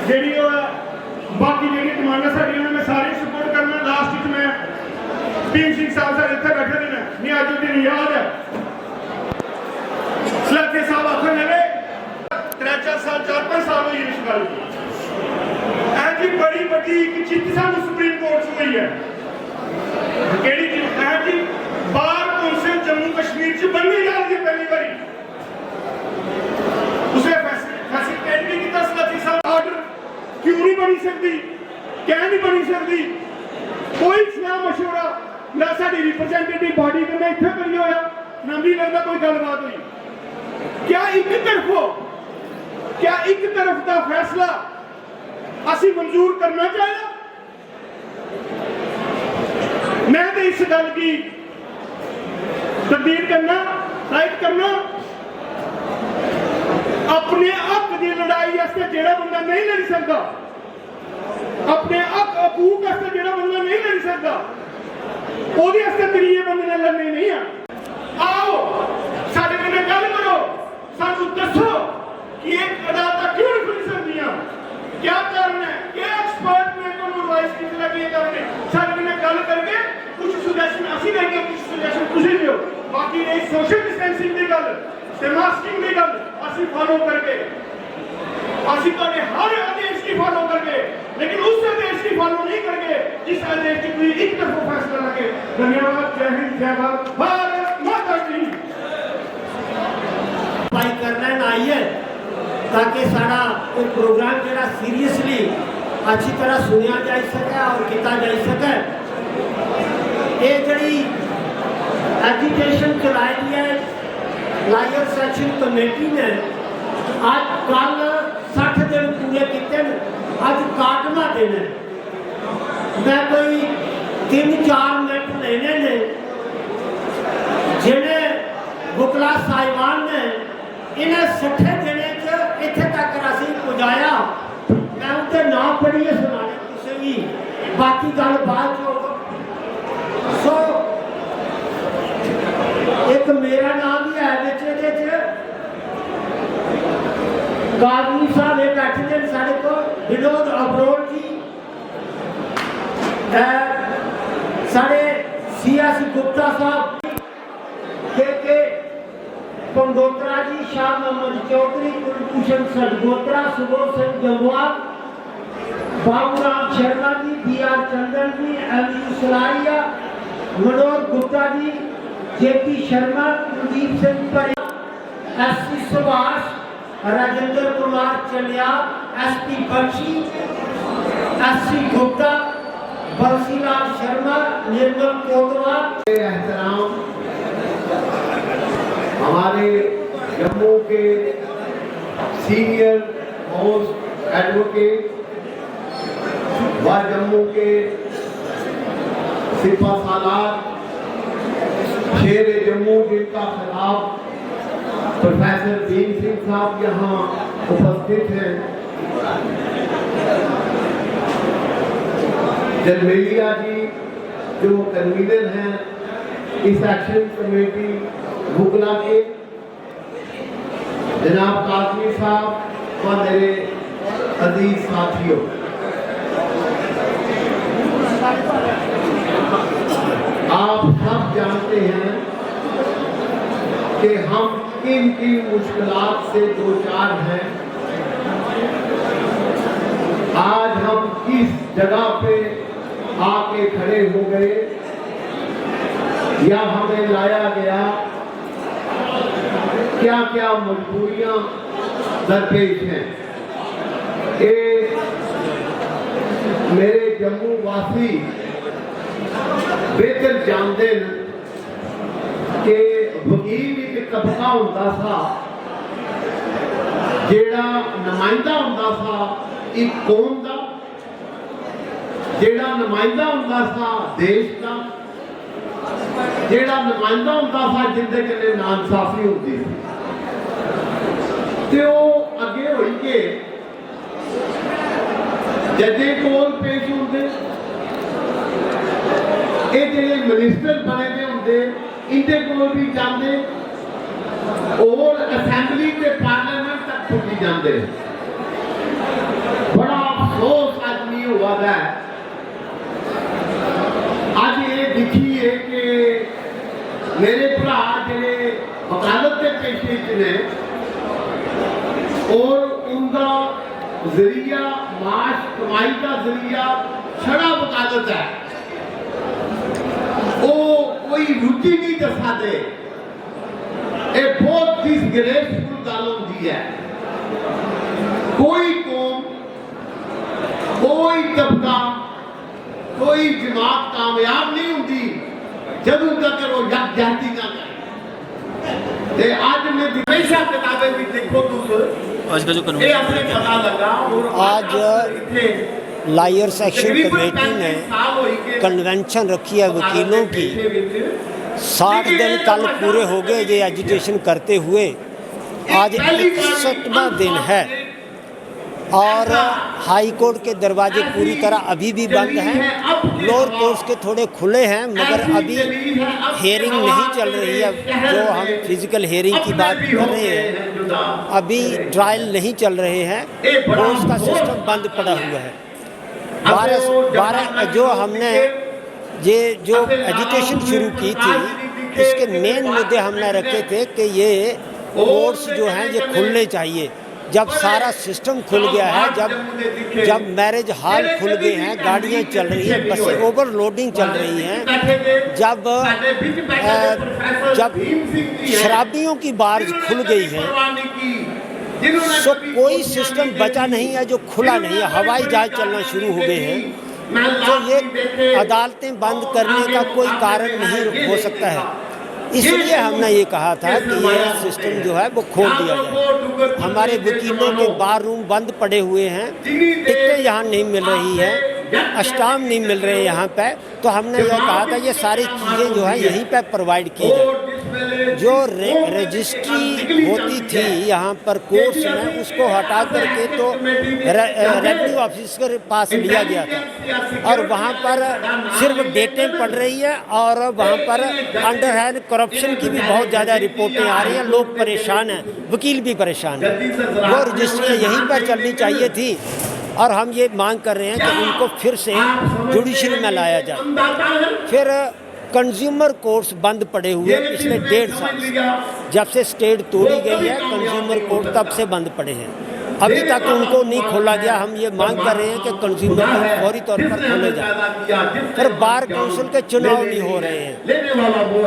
जी बाकी जी डिमांडा साड़ियां मैं सारी सपोर्ट करना। लास्ट मैं भीम सिंह साहब सारे इतने बैठे ने नियाजुद्दीन याद है सलाथे साहब आखन लगे 3-4 साल 4-5 साल हुई इस गल की ऐसी बड़ी बड़ी एक जित सानू सुप्रीम कोर्ट से हुई है केड़ी जी बार कौंसिल जम्मू कश्मीर च बननी जा रही है पहली बारी उसे फैसिलिटेट भी किया सलाथी साहब ऑर्डर क्यों नहीं बनी सकती क्या नहीं बनी सकती कोई सलाह मशवरा ना साडी रिप्रेजेंटेटिव बॉडी के इत्थे करी होया ना भी लगता कोई गलबात हुई। क्या एक तरफ का फैसला असी मंजूर करना चाहिए? मैं तो इस गल की तब्दील करना राइट करना अपने हक की लड़ाई जेड़ा बंदा नहीं लड़ सकता अपने हक हकूक जेड़ा बंदा नहीं लड़ सकता त्रीए बंदे ने लड़ने नहीं है। आओ साडे कन्नै गल करो सानू दसो कि एक अदालत क्यों नहीं खुल सकदियां क्या कारण है क्या एक्सपर्ट ने को एडवाइस की लगी करने साडे कन्नै गल करके कुछ सजेशन असि देंगे कुछ सजेशन तुसी दियो बाकी ये सोशल डिस्टेंसिंग की गल ते मास्किंग की गल असि फॉलो करके असि तोड़े हर आदेश की फॉलो करके लेकिन उस आदेश की फॉलो नहीं करके जिस आदेश की कोई एक तरफ फैसला लगे। धन्यवाद जय हिंद जय भारत माता की भाई करना आई है ताकि सारा कोई प्रोग्राम जरा सीरियसली अच्छी तरह सुनिया जा सके और किया जा सके। ये जड़ी एजुकेशन चलाई है लायर सेक्शन कमेटी ने आज कल 60 दिन पूरे किए अज काटवा दिन है मैं कोई 3-4 मिनट लेने ने जिन्हें बुकला साहिबान ने इन्हें 60 दिन इतने तक असी पहुँचाया मैं उनके ना पढ़िए सुनाने किसी भी बाकी गल बाद सो एक मेरा नाम भी है कादनी साहब एक बैठे थे साढ़े को विनोद अबरोड जी साढ़े CS गुप्ता साहब के पंडोत्रा जी शाह मोहम्मद चौधरी कुलभूषण सलगोत्रा सुबोध सिंह जम्वाल बाबूराम शर्मा जी BR चंदन जी MU सलारिया मनोज गुप्ता जी JP शर्मा कुलदीप सिंह परी SC सुभाष राजेंद्र कुमार चलिया SP बख्शी SC गुप्ता बंसीलाल शर्मा निर्मल कोतवाल एहतराम हमारे जम्मू के सीनियर मोस्ट एडवोकेट व जम्मू के सिपा सालार शेर जम्मू जिनका खिताब प्रोफेसर भीम सिंह साहब यहाँ उपस्थित हैं। जरमेलिया जी जो कन्वीनर हैं इस एक्शन कमेटी भुगला के जनाब काजमी साहब व मेरे अजीज साथियों आप सब जानते हैं कि हम किन मुश्किलात से दो चार हैं। आज हम किस जगह पे आके खड़े हो गए या हमें लाया गया क्या क्या मजबूरियां दरपेश हैं। ये मेरे जम्मू वासी बेहतर जानते हैं कि वकील एक तबका होता था जेड़ा नुमाइंदा होता था एक कौम का जेड़ा नुमाइंदा होता था देश का जेड़ा नुमाइंदा होता था जिंदे कन्नै नाइंसाफी होती थी ते वो अगे होई के जजे कोल पेश होंगे ये जेडे मिनिस्टर बने हुए होंगे इनके कोल भी जाते और असैंबली के पार्लियामेंट तक पुजी जाते बड़ा गल है अज ये दिखी है कि मेरे भरा जिहड़े वकालत के पेशे च ने और उनका जरिया माश कमाई का जरिया छड़ा वकालत है, वो कोई रुचि नहीं दर्शाते। ये बहुत डिसग्रेसफुल गल होती है। कोई कौम, कोई तबका, कोई जमात कामयाब नहीं होती जब तक वो यकजहती ना करे। आज मैं हमेशा किताबें भी देखो आज का जो पता लगा। आज लायर्स एक्शन कमेटी ने कन्वेंशन रखी है वकीलों की। 60 दिन कल पूरे हो गए ये एजुटेशन करते हुए, आज 61वां दिन है और हाई कोर्ट के दरवाजे पूरी तरह अभी भी बंद हैं। लोअर कोर्ट्स के थोड़े खुले हैं मगर अभी हेयरिंग नहीं चल रही है। जो हम फिजिकल हेयरिंग की बात कर रहे हैं, अभी ट्रायल नहीं चल रहे हैं। कोर्ट्स का सिस्टम बंद पड़ा हुआ है। 12 जो हमने ये जो एजुटेशन शुरू की थी, इसके मेन मुद्दे हमने रखे थे कि ये कोर्ट्स जो हैं ये खुलने चाहिए। जब सारा सिस्टम खुल गया है, जब मैरिज हॉल खुल गए हैं, गाड़ियाँ चल रही हैं, बसें ओवरलोडिंग चल रही हैं, जब शराबियों की बार्ज खुल गई है, तो कोई सिस्टम बचा नहीं है जो खुला नहीं है। हवाई जहाज चलना शुरू हो गए हैं, तो ये अदालतें बंद करने का कोई कारण नहीं हो सकता है। इसलिए हमने ये कहा था कि ये सिस्टम जो है वो खोल दिया जाए। हमारे वकीलों के बार रूम बंद पड़े हुए हैं, टिकटें यहाँ नहीं मिल रही हैं, अस्टाम नहीं मिल रहे यहाँ पे, तो हमने यह कहा था ये सारी चीज़ें जो है यहीं पे प्रोवाइड की जाए। जो रजिस्ट्री होती थी यहाँ पर कोर्ट्स में, उसको हटा करके तो रेवेन्यू ऑफिस के पास लिया गया था और वहाँ पर सिर्फ डेटें पड़ रही है और वहाँ पर अंडर हैंड करप्शन की भी बहुत ज़्यादा रिपोर्टें आ रही हैं। लोग परेशान हैं, वकील भी परेशान हैं। वो रजिस्ट्रियाँ यहीं पर चलनी चाहिए थी और हम ये मांग कर रहे हैं कि उनको फिर से जुडिशरी में लाया जाए। फिर कंज्यूमर कोर्ट्स बंद पड़े हुए पिछले 1.5 साल से। जब से स्टेट तोड़ी गई है कंज्यूमर कोर्ट तब से बंद पड़े हैं, अभी तक उनको नहीं खोला गया। हम ये मांग कर रहे हैं कि कंज्यूमर कोर्ट फौरी तौर पर खोले जाए। फिर बार काउंसिल के चुनाव नहीं हो रहे हैं।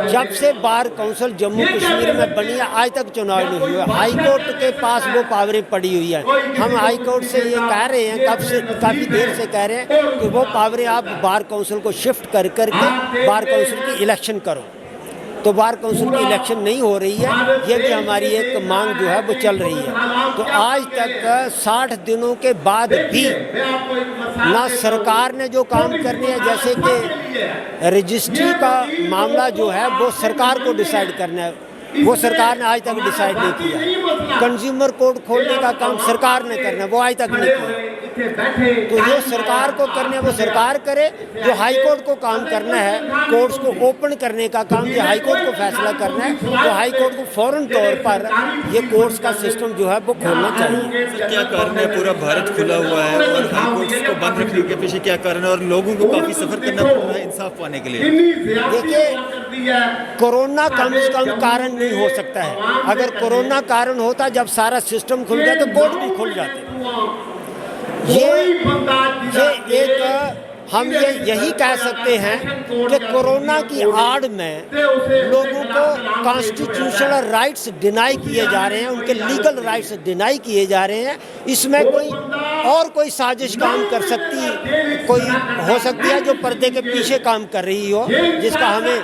जब से बार काउंसिल जम्मू कश्मीर में बनी है आज तक चुनाव नहीं हुआ। हाई कोर्ट के पास वो पावरें पड़ी हुई है। हम हाई कोर्ट से ये कह रहे हैं, काफ़ी देर से कह रहे हैं कि वो पावरें आप बार काउंसिल को शिफ्ट कर करके बार काउंसिल की इलेक्शन करो। तो बार काउंसिल की इलेक्शन नहीं हो रही है, ये भी हमारी एक मांग जो है वो चल रही है। तो आज तक 60 दिनों के बाद भी ना सरकार ने जो काम करने हैं, जैसे कि रजिस्ट्री का मामला जो है वो सरकार को डिसाइड करना है, वो सरकार ने आज तक डिसाइड नहीं किया। कंज्यूमर कोर्ट खोलने का काम सरकार ने करना है, वो आज तक नहीं किया। तो ये सरकार को करने, वो सरकार करे। जो हाई कोर्ट को काम करना है, कोर्ट्स को ओपन करने का काम ये हाई कोर्ट को फैसला करना है। तो हाई कोर्ट को फौरन तौर पर ये कोर्ट्स का सिस्टम जो है वो खोलना चाहिए। क्या कारण है? पूरा भारत खुला हुआ है और हाई कोर्ट्स को बंद रखने के पीछे क्या कारण है और लोगों को काफ़ी सफ़र करना पड़ रहा है इंसाफ पाने के लिए? देखिए, कोरोना कम से कम कारण नहीं हो सकता है। अगर कोरोना कारण होता, जब सारा सिस्टम खुल गया तो कोर्ट भी खुल जाते। ये एक हम यही कह सकते हैं कि कोरोना की आड़ में लोगों को कॉन्स्टिट्यूशनल राइट्स डिनाई किए जा रहे हैं, उनके लीगल राइट्स डिनाई किए जा रहे हैं। इसमें कोई साजिश काम कर कोई हो सकती है जो पर्दे के पीछे काम कर रही हो, जिसका हमें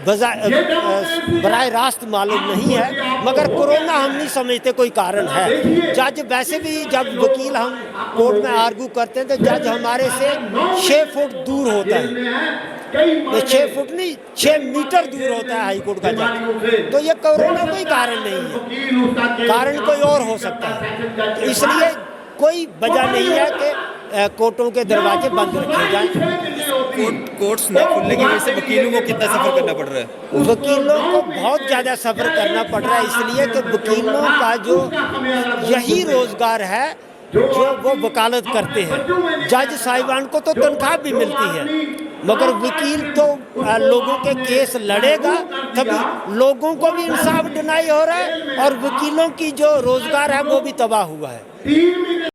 बराह रास्त मालूम नहीं है। मगर कोरोना हम नहीं समझते कोई कारण है। जज वैसे भी, जब वकील हम कोर्ट में आर्गू करते हैं तो जज हमारे से 6 फुट दूर होता है। तो 6 फुट नहीं, 6 मीटर दूर होता है हाई कोर्ट का जज। तो ये कोरोना कोई कारण नहीं है, कारण कोई और हो सकता है। तो इसलिए कोई वजह नहीं है कि कोर्टों के दरवाजे बंद रखे जाएं। कोर्ट्स न खुलने की वजह से वकीलों को कितना सफ़र करना पड़ रहा है? वकीलों को बहुत ज़्यादा सफ़र करना पड़ रहा है, इसलिए कि वकीलों का जो यही रोज़गार है, जो वो वकालत करते हैं। जज साहिबान को तो तनख्वाह भी मिलती है, मगर वकील तो लोगों के केस लड़ेगा, तभी लोगों को भी इंसाफ डिनाई हो रहा है और वकीलों की जो रोजगार है वो भी तबाह हुआ है।